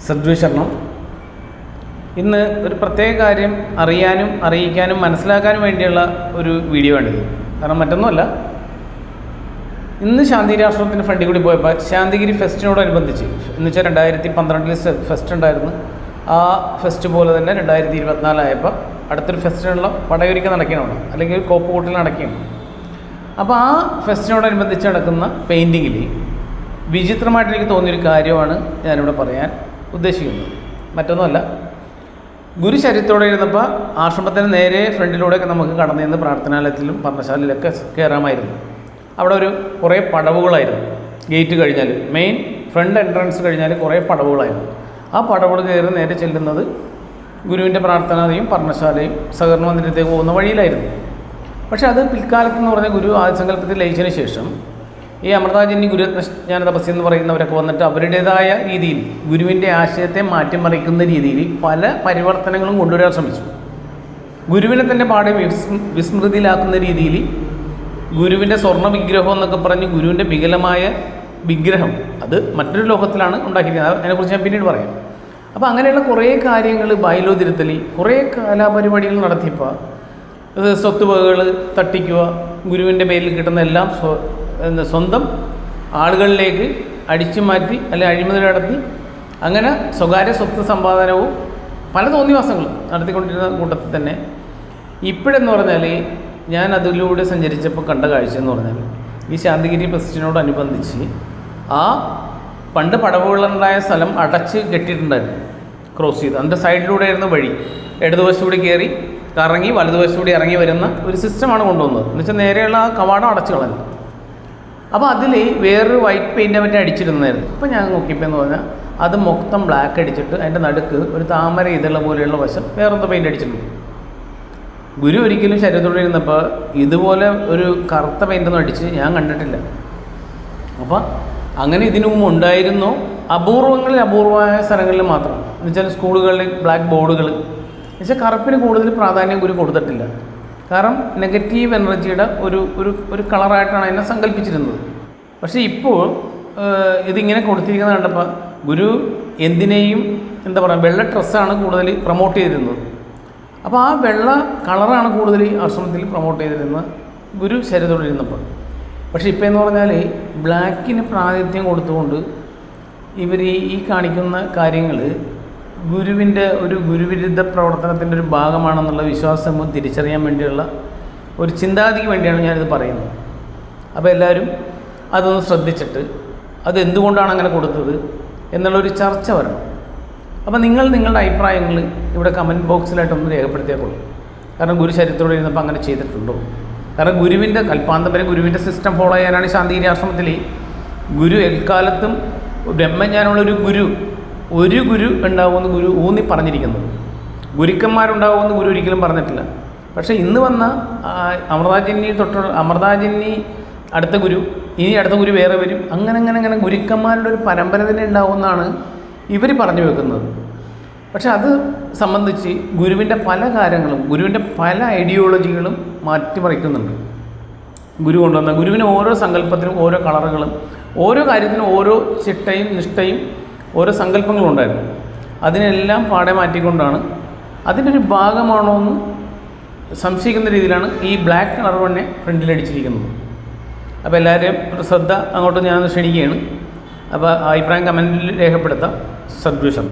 സദ്വിശരണം. ഇന്ന് ഒരു പ്രത്യേക കാര്യം അറിയാനും അറിയിക്കാനും മനസ്സിലാക്കാനും വേണ്ടിയുള്ള ഒരു വീഡിയോ ആണിത്. കാരണം മറ്റൊന്നുമല്ല, ഇന്ന് ശാന്തിഗിരി ആശ്രമത്തിൻ്റെ ഫ്രണ്ടിൽ കൂടി പോയപ്പോൾ ശാന്തിഗിരി ഫെസ്റ്റിനോടനുബന്ധിച്ച് എന്നുവെച്ചാൽ 2012 ഫെസ്റ്റ് ഉണ്ടായിരുന്നു. ആ ഫെസ്റ്റ് പോലെ തന്നെ 2024 ആയപ്പോൾ അടുത്തൊരു ഫെസ്റ്റിനുള്ള പടയൊരുക്ക നടക്കുകയാണ്, അല്ലെങ്കിൽ കോപ്പ് കൂട്ടൽ നടക്കുകയാണ്. അപ്പോൾ ആ ഫെസ്റ്റിനോടനുബന്ധിച്ച് നടക്കുന്ന പെയിൻറ്റിങ്ങിൽ വിചിത്രമായിട്ട് എനിക്ക് തോന്നിയൊരു കാര്യമാണ് ഞാനിവിടെ പറയാൻ ഉദ്ദേശിക്കുന്നത്. മറ്റൊന്നുമല്ല, ഗുരുചരിത്രത്തോടെ ഇരുന്നപ്പോൾ ആശ്രമത്തിന് നേരെ ഫ്രണ്ടിലൂടെയൊക്കെ നമുക്ക് കടന്നു ചെന്ന് പ്രാർത്ഥനാലയത്തിലും പർണശാലയിലൊക്കെ കയറാമായിരുന്നു. അവിടെ കുറേ പടവുകളായിരുന്നു. ഗേറ്റ് കഴിഞ്ഞാൽ മെയിൻ ഫ്രണ്ട് എൻട്രൻസ് കഴിഞ്ഞാൽ കുറേ പടവുകളായിരുന്നു. ആ പടവുകൾ കയറി നേരെ ചെല്ലുന്നത് ഗുരുവിൻ്റെ പ്രാർത്ഥനാലയം പർണശാലയും സഹകരണ മന്ദിരത്തേക്ക് പോകുന്ന വഴിയിലായിരുന്നു. പക്ഷേ അത് പിൽക്കാലത്തെന്ന് പറഞ്ഞാൽ ഗുരു ആദിസങ്കല്പത്തിൽ ലയിച്ചതിന് ശേഷം ഈ അമൃതാജന്യ ഗുരുജ്ഞാന തപസ്യ എന്ന് പറയുന്നവരൊക്കെ വന്നിട്ട് അവരുടേതായ രീതിയിൽ ഗുരുവിൻ്റെ ആശയത്തെ മാറ്റിമറിക്കുന്ന രീതിയിൽ പല പരിവർത്തനങ്ങളും കൊണ്ടുവരാൻ ശ്രമിച്ചു. ഗുരുവിനെ തന്നെ പാടെ വിസ്മൃതിയിലാക്കുന്ന രീതിയിൽ ഗുരുവിൻ്റെ സ്വർണ്ണ വിഗ്രഹം എന്നൊക്കെ പറഞ്ഞ് ഗുരുവിൻ്റെ വികലമായ വിഗ്രഹം അത് മറ്റൊരു ലോകത്തിലാണ് ഉണ്ടാക്കിയിരിക്കുന്നത്. അതിനെക്കുറിച്ച് ഞാൻ പിന്നീട് പറയാം. അപ്പോൾ അങ്ങനെയുള്ള കുറേ കാര്യങ്ങൾ ബൈലോ തിരുത്തൽ, കുറേ കലാപരിപാടികൾ നടത്തിയപ്പോൾ സ്വത്തുവകകൾ തട്ടിക്കുക, ഗുരുവിൻ്റെ പേരിൽ കിട്ടുന്ന എല്ലാം സ്വന്തം ആളുകളിലേക്ക് അടിച്ചു മാറ്റി അല്ലെങ്കിൽ അഴിമതി നടത്തി അങ്ങനെ സ്വകാര്യ സ്വത്ത് സമ്പാദനവും പല തോന്നിവാസങ്ങളും നടത്തിക്കൊണ്ടിരുന്ന കൂട്ടത്തിൽ തന്നെ ഇപ്പോഴെന്ന് പറഞ്ഞാൽ ഞാൻ അതിലൂടെ സഞ്ചരിച്ചപ്പോൾ കണ്ട കാഴ്ച എന്ന് പറഞ്ഞാൽ ഈ ശാന്തിഗിരി ഫെസ്റ്റിനോടനുബന്ധിച്ച് ആ പണ്ട് പടവുകളുണ്ടായ സ്ഥലം അടച്ച് കെട്ടിയിട്ടുണ്ടായിരുന്നു. ക്രോസ് ചെയ്ത് അതിൻ്റെ സൈഡിലൂടെ ആയിരുന്നു വഴി. ഇടതുവശത്തൂടെ കയറി കറങ്ങി വലതുവശത്തൂടെ ഇറങ്ങി വരുന്ന ഒരു സിസ്റ്റമാണ് കൊണ്ടുവന്നത്. എന്നുവെച്ചാൽ നേരെയുള്ള ആ കവാടം അടച്ചു കളഞ്ഞു. അപ്പോൾ അതിൽ വേറൊരു വൈറ്റ് പെയിൻറ്റ് മറ്റേ അടിച്ചിരുന്നായിരുന്നു. അപ്പോൾ ഞാൻ നോക്കിയപ്പോൾ എന്ന് പറഞ്ഞാൽ അത് മൊത്തം ബ്ലാക്ക് അടിച്ചിട്ട് അതിൻ്റെ നടുക്ക് ഒരു താമര ഇതുള്ള പോലെയുള്ള വശം വേറെന്തോ പെയിൻറ്റ് അടിച്ചിട്ടുണ്ട്. ഗുരു ഒരിക്കലും ശരീരത്തോടെ ഇരുന്നപ്പോൾ ഇതുപോലെ ഒരു കറുത്ത പെയിൻ്റൊന്നും അടിച്ച് ഞാൻ കണ്ടിട്ടില്ല. അപ്പോൾ അങ്ങനെ ഇതിനു മുമ്പ് ഉണ്ടായിരുന്നു, അപൂർവമായ സ്ഥലങ്ങളിൽ മാത്രം. എന്നുവെച്ചാൽ സ്കൂളുകളിൽ ബ്ലാക്ക് ബോർഡുകൾ എന്നുവെച്ചാൽ കറുപ്പിന് കൂടുതൽ പ്രാധാന്യം ഗുരു കൊടുത്തിട്ടില്ല. കാരണം നെഗറ്റീവ് എനർജിയുടെ ഒരു കളറായിട്ടാണ് അതിനെ സങ്കല്പിച്ചിരുന്നത്. പക്ഷേ ഇപ്പോൾ ഇതിങ്ങനെ കൊടുത്തിരിക്കുന്നത് കണ്ടപ്പോൾ ഗുരു എന്തിനേയും എന്താ പറയുക, വെള്ള ഡ്രസ്സാണ് കൂടുതൽ പ്രൊമോട്ട് ചെയ്തിരുന്നത്. അപ്പോൾ ആ വെള്ള കളറാണ് കൂടുതൽ ആശ്രമത്തിൽ പ്രൊമോട്ട് ചെയ്തിരുന്നത് ഗുരു ശരീരത്തോടെ ഇരുന്നപ്പോൾ. പക്ഷേ ഇപ്പോൾ എന്ന് പറഞ്ഞാൽ ബ്ലാക്കിന് പ്രാതിനിധ്യം കൊടുത്തുകൊണ്ട് ഇവർ ഈ കാണിക്കുന്ന കാര്യങ്ങൾ ഗുരുവിൻ്റെ ഒരു ഗുരുവിരുദ്ധ പ്രവർത്തനത്തിൻ്റെ ഒരു ഭാഗമാണെന്നുള്ള വിശ്വാസം തിരിച്ചറിയാൻ വേണ്ടിയുള്ള ഒരു ചിന്താഗതിക്ക് വേണ്ടിയാണ് ഞാനിത് പറയുന്നത്. അപ്പോൾ എല്ലാവരും അതൊന്ന് ശ്രദ്ധിച്ചിട്ട് അതെന്തുകൊണ്ടാണ് അങ്ങനെ കൊടുത്തത് എന്നുള്ളൊരു ചർച്ച വരണം. അപ്പോൾ നിങ്ങളുടെ അഭിപ്രായങ്ങൾ ഇവിടെ കമൻറ്റ് ബോക്സിലായിട്ടൊന്ന് രേഖപ്പെടുത്തിയാൽ. കാരണം ഗുരു ചരിത്രത്തോടെ ഇരുന്നപ്പോൾ അങ്ങനെ ചെയ്തിട്ടുണ്ടോ? കാരണം ഗുരുവിൻ്റെ കൽപ്പാന്തം വരെ ഗുരുവിൻ്റെ സിസ്റ്റം ഫോളോ ചെയ്യാനാണ് ശാന്തിഗിരി ആശ്രമത്തിൽ ഗുരു എക്കാലത്തും ബ്രഹ്മജ്ഞാനമുള്ളൊരു ഒരു ഗുരു ഉണ്ടാവുമെന്ന് ഗുരു ഊന്നി പറഞ്ഞിരിക്കുന്നത്. ഗുരുക്കന്മാരുണ്ടാവുമെന്ന് ഗുരു ഒരിക്കലും പറഞ്ഞിട്ടില്ല. പക്ഷേ ഇന്ന് വന്ന അമൃതാജന്യ അടുത്ത ഗുരു, ഇനി അടുത്ത ഗുരു വേറെ വരും, അങ്ങനെ ഗുരുക്കന്മാരുടെ ഒരു പരമ്പര തന്നെ ഉണ്ടാവുമെന്നാണ് ഇവർ പറഞ്ഞു വെക്കുന്നത്. പക്ഷെ അത് സംബന്ധിച്ച് ഗുരുവിൻ്റെ പല കാര്യങ്ങളും ഗുരുവിൻ്റെ പല ഐഡിയോളജികളും മാറ്റിമറിക്കുന്നുണ്ട്. ഗുരു കൊണ്ടുവന്ന ഗുരുവിന് ഓരോ സങ്കല്പത്തിനും ഓരോ കളറുകളും ഓരോ കാര്യത്തിനും ഓരോ ചിട്ടയും നിഷ്ഠയും ഓരോ സങ്കല്പങ്ങളും ഉണ്ടായിരുന്നു. അതിനെല്ലാം പാടെ മാറ്റിക്കൊണ്ടാണ് അതിൻ്റെ ഒരു ഭാഗമാണോ എന്ന് സംശയിക്കുന്ന രീതിയിലാണ് ഈ ബ്ലാക്ക് കളർ തന്നെ ഫ്രണ്ടിലടിച്ചിരിക്കുന്നത്. അപ്പോൾ എല്ലാവരെയും ഒരു ശ്രദ്ധ അങ്ങോട്ട് ഞാൻ ക്ഷണിക്കുകയാണ്. അപ്പോൾ അഭിപ്രായം കമൻറ്റിൽ രേഖപ്പെടുത്താം. സദ്വിഷം.